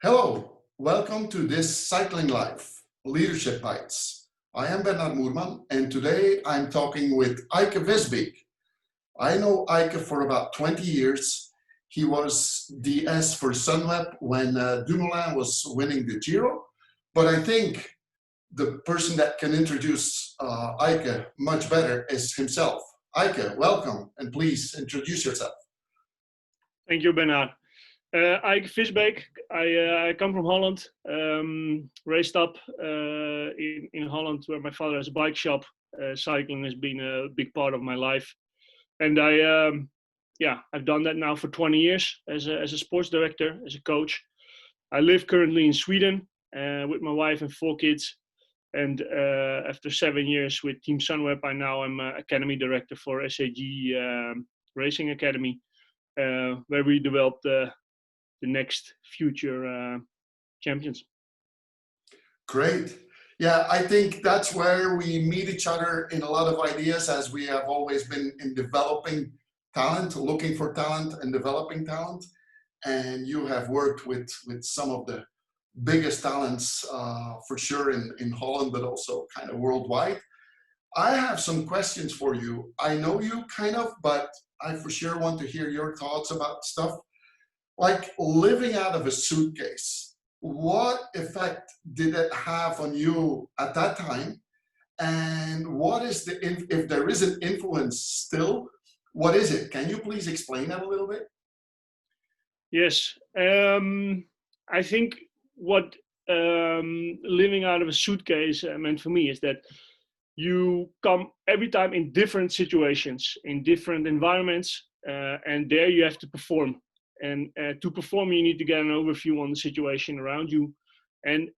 Hello, welcome to this Cycling Life Leadership Bytes. I am Bernard Moerman, and today I'm talking with Aike Visbeek. I know Aike for about 20 years. He was DS for Sunweb when Dumolin was winning the Giro, but I think the person that can introduce Aike much better is himself. Aike, welcome, and please introduce yourself. Thank you, Bernard. Aike Visbeek. I come from Holland, raised up in Holland where my father has a bike shop. Cycling has been a big part of my life. And I've done that now for 20 years as a sports director, as a coach. I live currently in Sweden with my wife and 4 kids. And after 7 years with Team Sunweb, I'm Academy Director for SAG Racing Academy, where we developed the next future champions. Great. Yeah, I think that's where we meet each other in a lot of ideas, as we have always been in developing talent, looking for talent and developing talent. And you have worked with some of the biggest talents for sure in Holland, but also kind of worldwide. I have some questions for you. I know you kind of, but I for sure want to hear your thoughts about stuff. Like living out of a suitcase, what effect did it have on you at that time? And what is if there is an influence still, what is it? Can you please explain that a little bit? Yes, I think what living out of a suitcase meant for me is that you come every time in different situations, in different environments, and there you have to perform. And to perform, you need to get an overview on the situation around you, and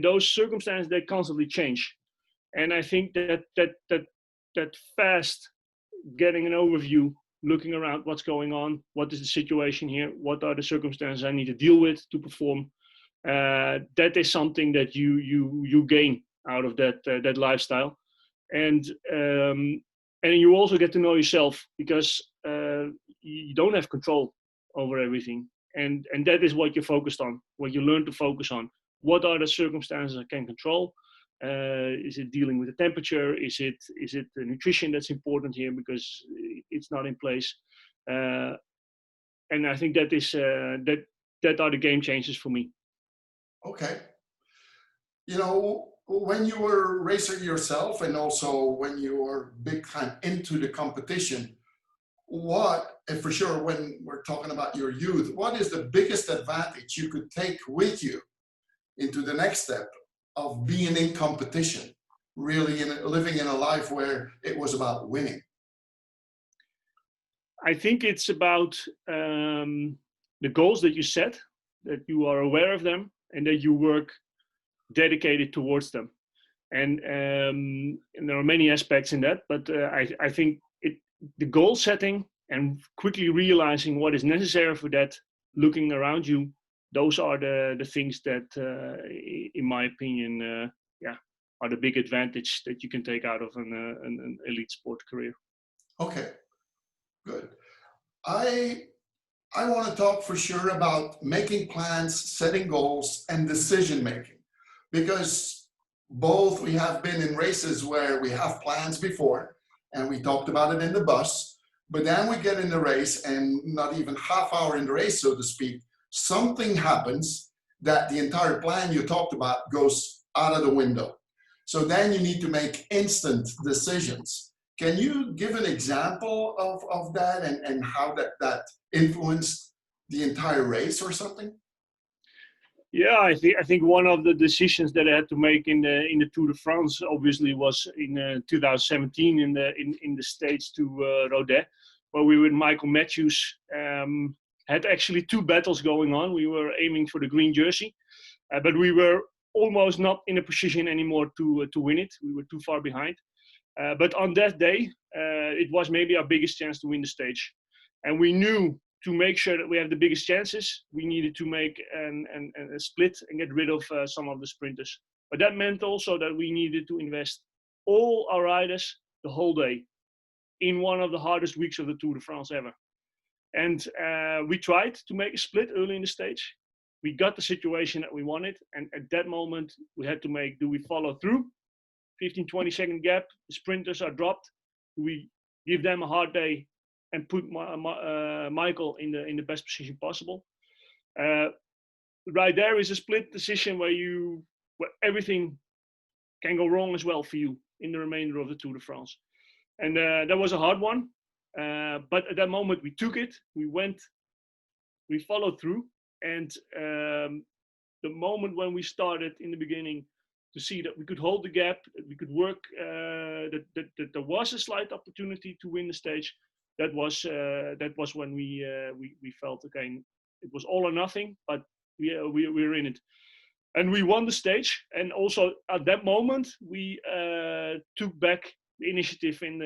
those circumstances, they constantly change. And I think that fast getting an overview, looking around what's going on, what is the situation here, what are the circumstances I need to deal with to perform. That is something that you gain out of that lifestyle, and you also get to know yourself, because you don't have control over everything, and that is what you're focused on, what you learn to focus on. What are the circumstances I can control? Is it dealing with the temperature? Is it the nutrition that's important here because it's not in place? And I think that is that are the game changers for me. Okay. You know, when you were a racer yourself, and also when you were big time into the competition, what, and for sure when we're talking about your youth, what is the biggest advantage you could take with you into the next step of being in competition, really living in a life where it was about winning? I think it's about the goals that you set, that you are aware of them, and that you work dedicated towards them. And there are many aspects in that, but I think the goal setting and quickly realizing what is necessary for that, looking around you, those are the things that, in my opinion, are the big advantage that you can take out of an elite sport career. Okay, good. I want to talk for sure about making plans, setting goals, and decision making, because both we have been in races where we have plans before, and we talked about it in the bus, but then we get in the race, and not even half hour in the race, so to speak, something happens that the entire plan you talked about goes out of the window. So then you need to make instant decisions. Can you give an example of that, and how that influenced the entire race or something? Yeah, I think one of the decisions that I had to make in the Tour de France obviously was in 2017 in the States to Rodez, where we with Michael Matthews had actually 2 battles going on. We were aiming for the green jersey, but we were almost not in a position anymore to win it. We were too far behind. But on that day, it was maybe our biggest chance to win the stage, and we knew, to make sure that we have the biggest chances, we needed to make a split and get rid of some of the sprinters. But that meant also that we needed to invest all our riders the whole day in one of the hardest weeks of the Tour de France ever. And we tried to make a split early in the stage. we got the situation that we wanted, and at that moment we had to make: do we follow through? 15-20 second gap, the sprinters are dropped. Do we give them a hard day and put Michael in the best position possible? Right there is a split decision where everything can go wrong as well for you in the remainder of the Tour de France. And that was a hard one. But at that moment we took it, we followed through. And the moment when we started in the beginning to see that we could hold the gap, that we could work, that there was a slight opportunity to win the stage, that was when we felt, okay, it was all or nothing, but we were in it. And we won the stage, and also at that moment we took back the initiative in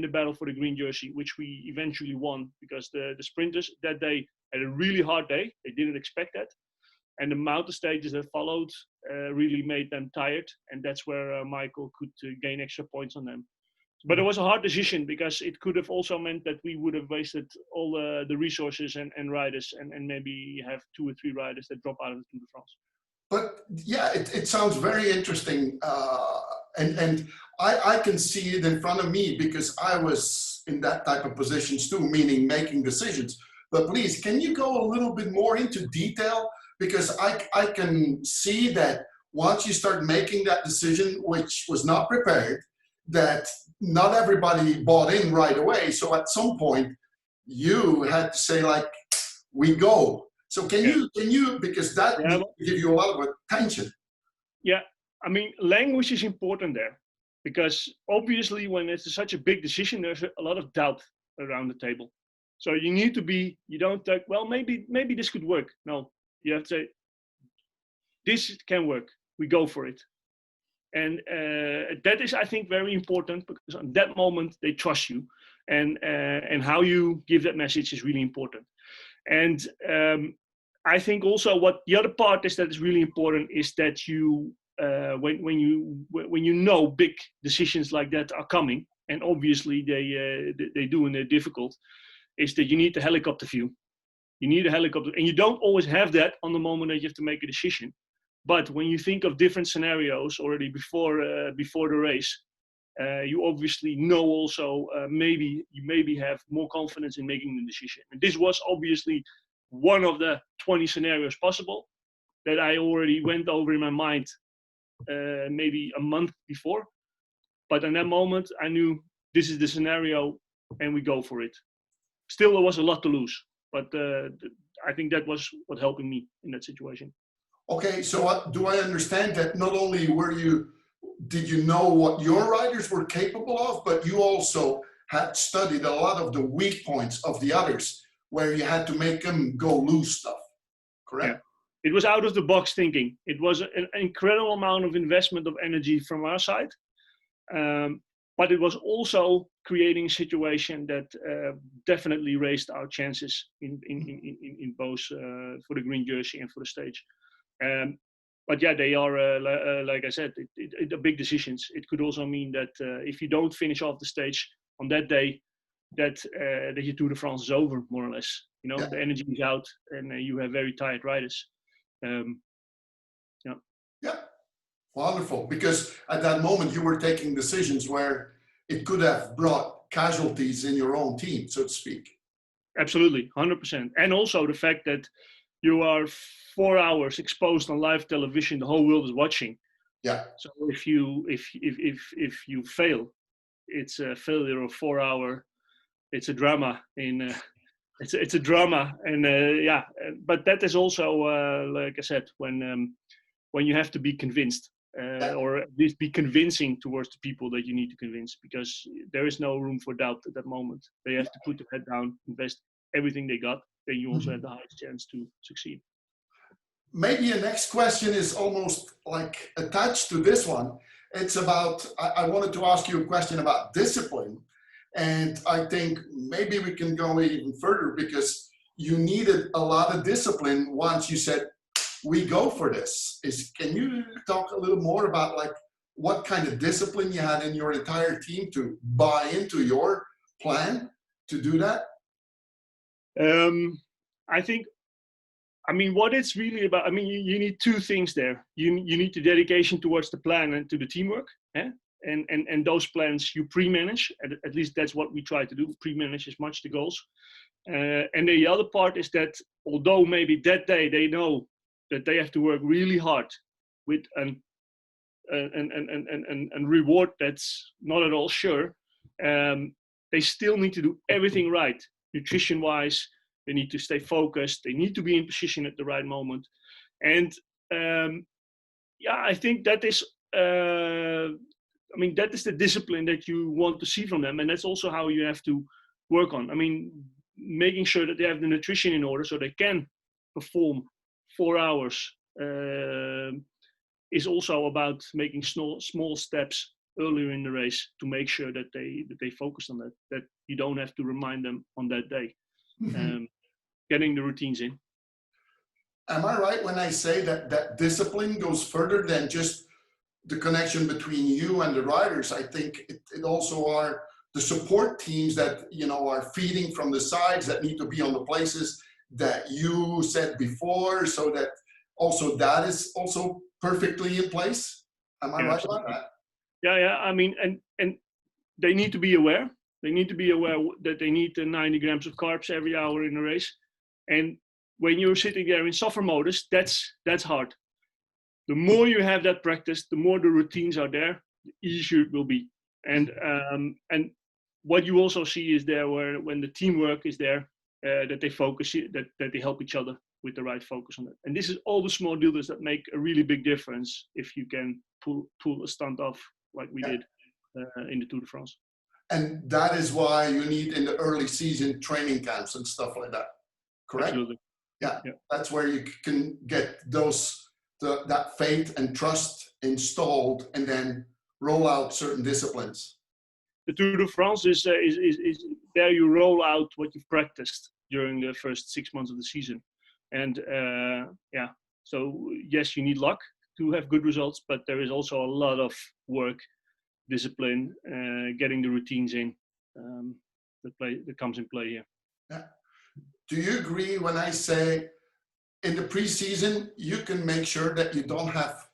the battle for the green jersey, which we eventually won, because the sprinters that day had a really hard day. They didn't expect that, and the mountain stages that followed really made them tired, and that's where Michael could gain extra points on them. But it was a hard decision, because it could have also meant that we would have wasted all the resources and riders, and maybe have 2 or 3 riders that drop out of the Tour de France. But yeah, it sounds very interesting, and I can see it in front of me, because I was in that type of positions too, meaning making decisions. But please, can you go a little bit more into detail? Because I can see that once you start making that decision, which was not prepared, that not everybody bought in right away. So at some point, you had to say, like, we go. So can you, because that will give you a lot of attention. Yeah, I mean, language is important there, because obviously when it's such a big decision, there's a lot of doubt around the table. So you need to be, you don't think, well, maybe this could work. No, you have to say, this can work. We go for it. And that is, I think, very important, because at that moment they trust you, and how you give that message is really important. And I think also what the other part is that is really important is that you, when you know big decisions like that are coming, and obviously they do, and they're difficult, is that you need the helicopter view. You need a helicopter, and you don't always have that on the moment that you have to make a decision. But when you think of different scenarios already before the race, you obviously know also you maybe have more confidence in making the decision. And this was obviously one of the 20 scenarios possible that I already went over in my mind maybe a month before. But in that moment, I knew this is the scenario, and we go for it. Still, there was a lot to lose, but I think that was what helping me in that situation. Okay, so do I understand that not only did you know what your riders were capable of, but you also had studied a lot of the weak points of the others, where you had to make them go lose stuff, correct? Yeah. It was out of the box thinking. It was an incredible amount of investment of energy from our side, but it was also creating a situation that definitely raised our chances in both for the green jersey and for the stage. But yeah, they are, like I said, it big decisions. It could also mean that if you don't finish off the stage on that day, that your Tour de France is over, more or less. You know, the energy is out, and you have very tired riders. Yeah, wonderful. Because at that moment you were taking decisions where it could have brought casualties in your own team, so to speak. Absolutely, 100%. And also the fact that you are 4 hours exposed on live television, the whole world is watching. Yeah. So if you fail, it's a failure of 4 hour. It's a drama. It's a drama, and yeah. But that is also, like I said, when you have to be convinced, or at least be convincing towards the people that you need to convince, because there is no room for doubt at that moment. They have to put their head down, invest everything they got. Then you also have the highest chance to succeed. Maybe a next question is almost like attached to this one. It's about, I wanted to ask you a question about discipline. And I think maybe we can go even further, because you needed a lot of discipline once you said, we go for this. Can you talk a little more about like what kind of discipline you had in your entire team to buy into your plan to do that? I think I mean, what it's really about, I mean, you need two things there. You need the dedication towards the plan and to the teamwork. Eh? And those plans you pre-manage. At least that's what we try to do, pre-manage as much the goals. And the other part is that although maybe that day they know that they have to work really hard with an reward that's not at all sure, they still need to do everything right, nutrition-wise. They need to stay focused. They need to be in position at the right moment. And I think that is, that is the discipline that you want to see from them. And that's also how you have to work on. I mean, making sure that they have the nutrition in order so they can perform 4 hours is also about making small steps earlier in the race to make sure that they focus on that you don't have to remind them on that day. Getting the routines in. Am I right when I say that discipline goes further than just the connection between you and the riders? I think it also are the support teams that, you know, are feeding from the sides, that need to be on the places that you said before, so that also that is also perfectly in place. Am I right about that? Yeah. I mean, and they need to be aware. They need to be aware that they need 90 grams of carbs every hour in a race. And when you're sitting there in suffer modus, that's hard. The more you have that practice, the more the routines are there, the easier it will be. And what you also see is there when the teamwork is there, that they focus, that they help each other with the right focus on it. And this is all the small deals that make a really big difference if you can pull a stunt off like we did in the Tour de France. And that is why you need in the early season training camps and stuff like that. Correct? Absolutely. Yeah. That's where you can get that faith and trust installed and then roll out certain disciplines. The Tour de France is there you roll out what you've practiced during the first 6 months of the season. And so yes, you need luck to have good results, but there is also a lot of work, discipline, getting the routines in that comes in play here. Yeah. Do you agree when I say in the preseason you can make sure that you don't have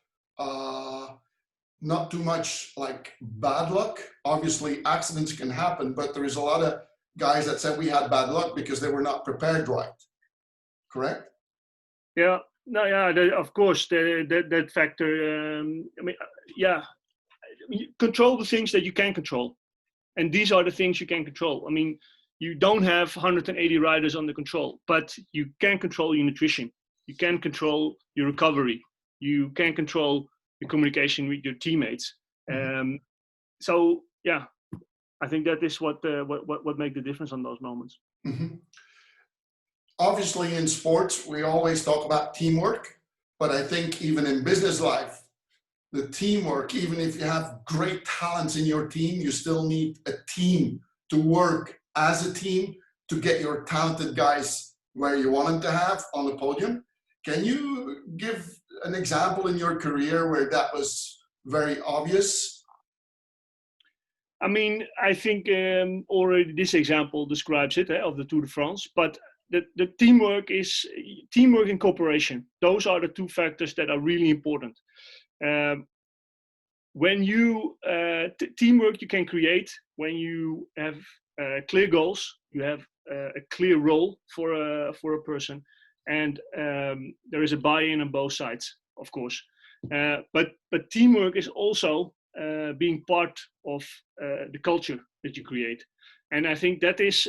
not too much like bad luck? Obviously accidents can happen, but there is a lot of guys that said we had bad luck because they were not prepared right. Correct? Yeah. No. Yeah. Of course, that factor. Control the things that you can control, and these are the things you can control. I mean, you don't have 180 riders under control, but you can control your nutrition. You can control your recovery. You can control your communication with your teammates. So yeah, I think that is what makes the difference on those moments. Mm-hmm. Obviously, in sports, we always talk about teamwork, but I think even in business life, the teamwork, even if you have great talents in your team, you still need a team to work as a team to get your talented guys where you want them to have on the podium. Can you give an example in your career where that was very obvious? I mean, I think already this example describes it of the Tour de France, but the teamwork is teamwork and cooperation. Those are the two factors that are really important. When you teamwork you can create when you have clear goals, you have a clear role for a person, and there is a buy-in on both sides, of course. But teamwork is also being part of the culture that you create, and I think that is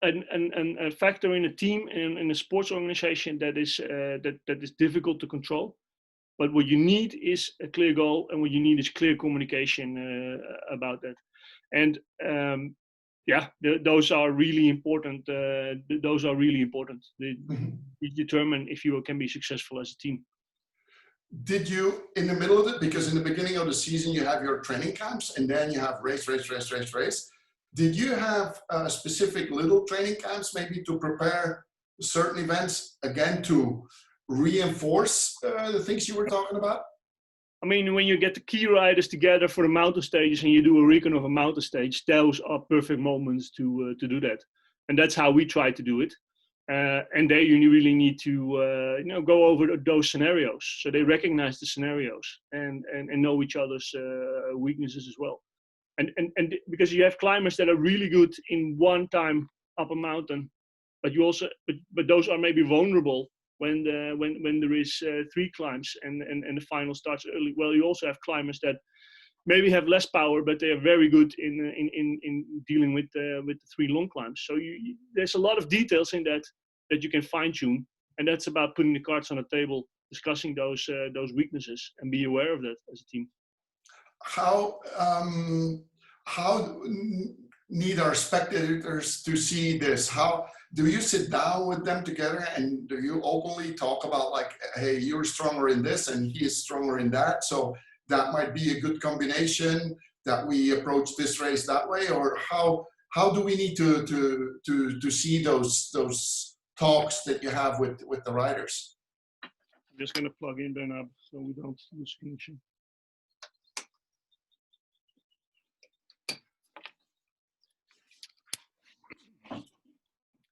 a factor in a team, in a sports organization that is difficult to control. But what you need is a clear goal, and what you need is clear communication about that. And those are really important. They determine if you can be successful as a team. Did you, in the middle of it, because in the beginning of the season you have your training camps, and then you have race. Did you have specific little training camps maybe to prepare certain events, again, to reinforce the things you were talking about? I mean, when you get the key riders together for the mountain stages and you do a recon of a mountain stage, those are perfect moments to do that. And that's how we try to do it. And there you really need to go over those scenarios, so they recognize the scenarios and know each other's weaknesses as well. And because you have climbers that are really good in one time up a mountain, but you also but those are maybe vulnerable when there is 3 climbs and the final starts early. Well, you also have climbers that maybe have less power, but they are very good in dealing with the 3 long climbs. So there's a lot of details in that you can fine tune, and that's about putting the cards on the table, discussing those weaknesses, and be aware of that as a team. How need our spectators to see this? How do you sit down with them together and do you openly talk about, like, hey, you're stronger in this and he is stronger in that, so that might be a good combination that we approach this race that way? Or how do we need to see those talks that you have with the riders? I'm just going to plug in Bernard so we don't lose connection.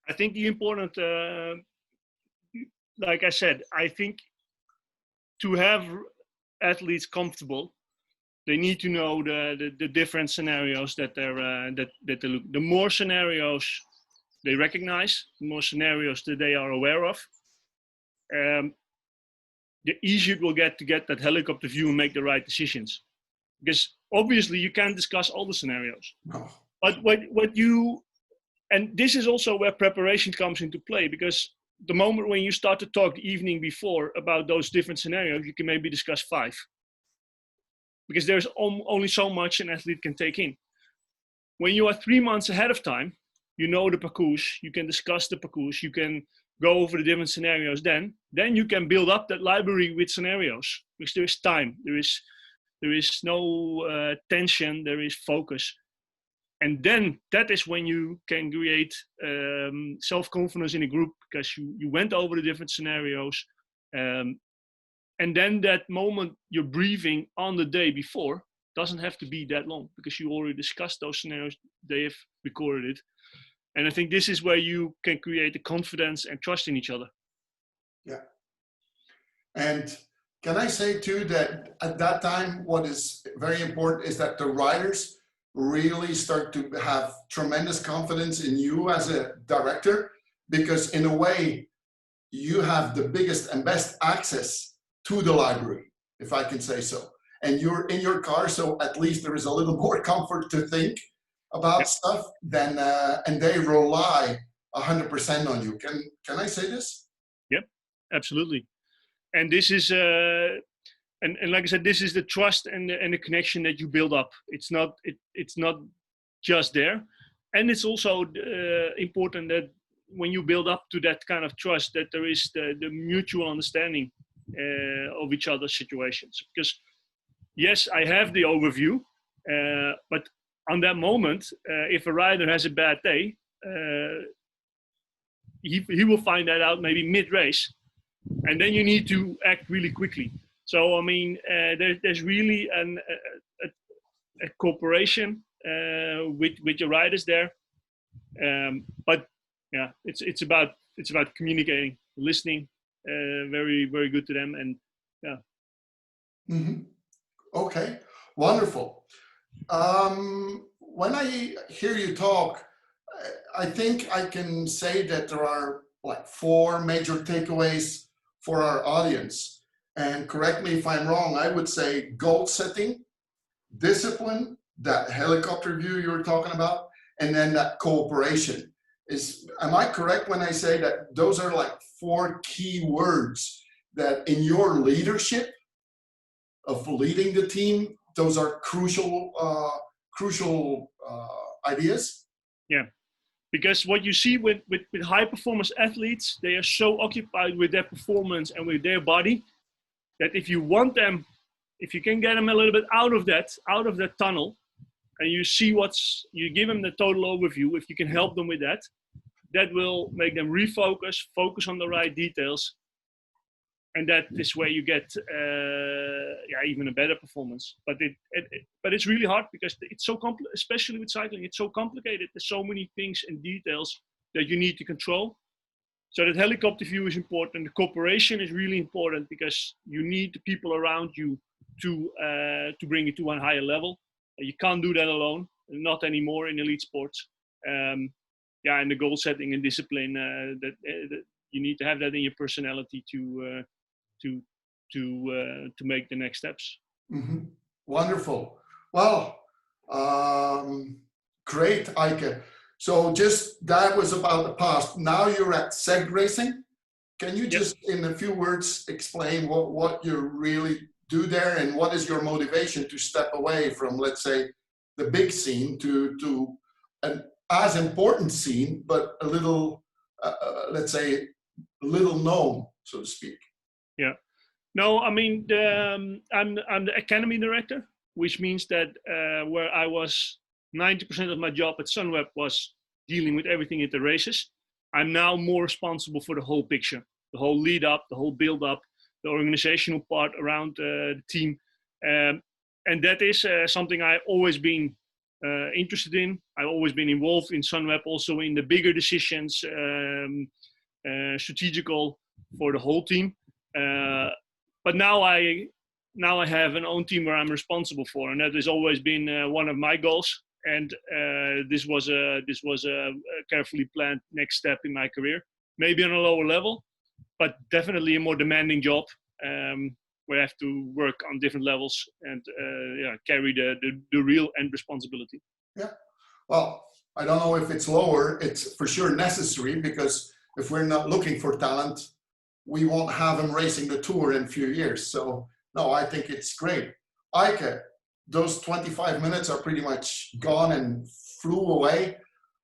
I think the important, like I said, I think to have athletes comfortable, they need to know the different scenarios that they look. The more scenarios they recognize, the more scenarios that they are aware of, the easier it will get to get that helicopter view and make the right decisions. Because obviously you can't discuss all the scenarios. No. But and this is also where preparation comes into play, because the moment when you start to talk the evening before about those different scenarios, you can maybe discuss 5. Because there's only so much an athlete can take in. When you are 3 months ahead of time, you know the parcours, you can discuss the parcours, you can go over the different scenarios, then you can build up that library with scenarios, because there is time, there is no tension, there is focus. And then that is when you can create self-confidence in a group, because you went over the different scenarios. And then that moment you're briefing on the day before doesn't have to be that long, because you already discussed those scenarios, they have recorded it. And I think this is where you can create the confidence and trust in each other. Yeah. And can I say too that at that time, what is very important is that the riders really start to have tremendous confidence in you as a director, because in a way you have the biggest and best access to the library, if I can say so. And you're in your car, so at least there is a little more comfort to think about stuff than, and they rely 100% on you. Can I say this? Yep, absolutely. And this is, and like I said, this is the trust and the connection that you build up. It's not just there. And it's also important that when you build up to that kind of trust, that there is the mutual understanding of each other's situations. Because yes, I have the overview, but on that moment, if a rider has a bad day, he will find that out maybe mid-race, and then you need to act really quickly. So I mean, there's really a cooperation with your riders there, but yeah, it's about communicating, listening, very very good to them, and yeah. Mm-hmm. Okay, wonderful. When I hear you talk, I think I can say that there are like 4 major takeaways for our audience. And correct me if I'm wrong, I would say goal setting, discipline, that helicopter view you were talking about, and then that cooperation. Am I correct when I say that those are like 4 key words that in your leadership of leading the team, those are crucial ideas? Yeah, because what you see with high performance athletes, they are so occupied with their performance and with their body that if you want them, if you can get them a little bit out of that tunnel, and you see you give them the total overview, if you can help them with that, that will make them focus on the right details. And that is where you get even a better performance. But it's really hard because it's so especially with cycling, it's so complicated. There's so many things and details that you need to control. So that helicopter view is important. The cooperation is really important because you need the people around you to bring it to a higher level. You can't do that alone, not anymore in elite sports. And the goal setting and discipline that you need to have that in your personality to make the next steps. Mm-hmm. Wonderful. Well, great, Aike. So just that was about the past. Now you're at seg racing. Can you just, in a few words, explain what you really do there and what is your motivation to step away from, let's say, the big scene to an as important scene, but a little, let's say, little known, so to speak? Yeah. No, I mean, I'm the academy director, which means that where I was 90% of my job at Sunweb was dealing with everything at the races. I'm now more responsible for the whole picture, the whole lead up, the whole build up, the organizational part around the team. And that is something I've always been interested in. I've always been involved in Sunweb, also in the bigger decisions, strategical for the whole team. But now I have an own team where I'm responsible for, and that has always been one of my goals. And this was a carefully planned next step in my career. Maybe on a lower level, but definitely a more demanding job where I have to work on different levels and carry the real end responsibility. Yeah. Well, I don't know if it's lower. It's for sure necessary, because if we're not looking for talent, we won't have him racing the Tour in a few years. So no, I think it's great. Aike, those 25 minutes are pretty much gone and flew away.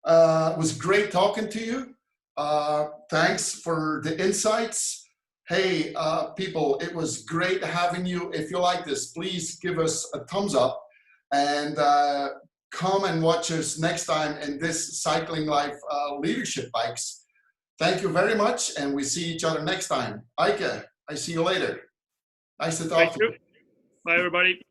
It was great talking to you. Thanks for the insights. Hey, people, it was great having you. If you like this, please give us a thumbs up and come and watch us next time in this Cycling Life Leadership Bikes. Thank you very much, and we see each other next time. Aike, I see you later. Nice to talk to you. Bye, everybody.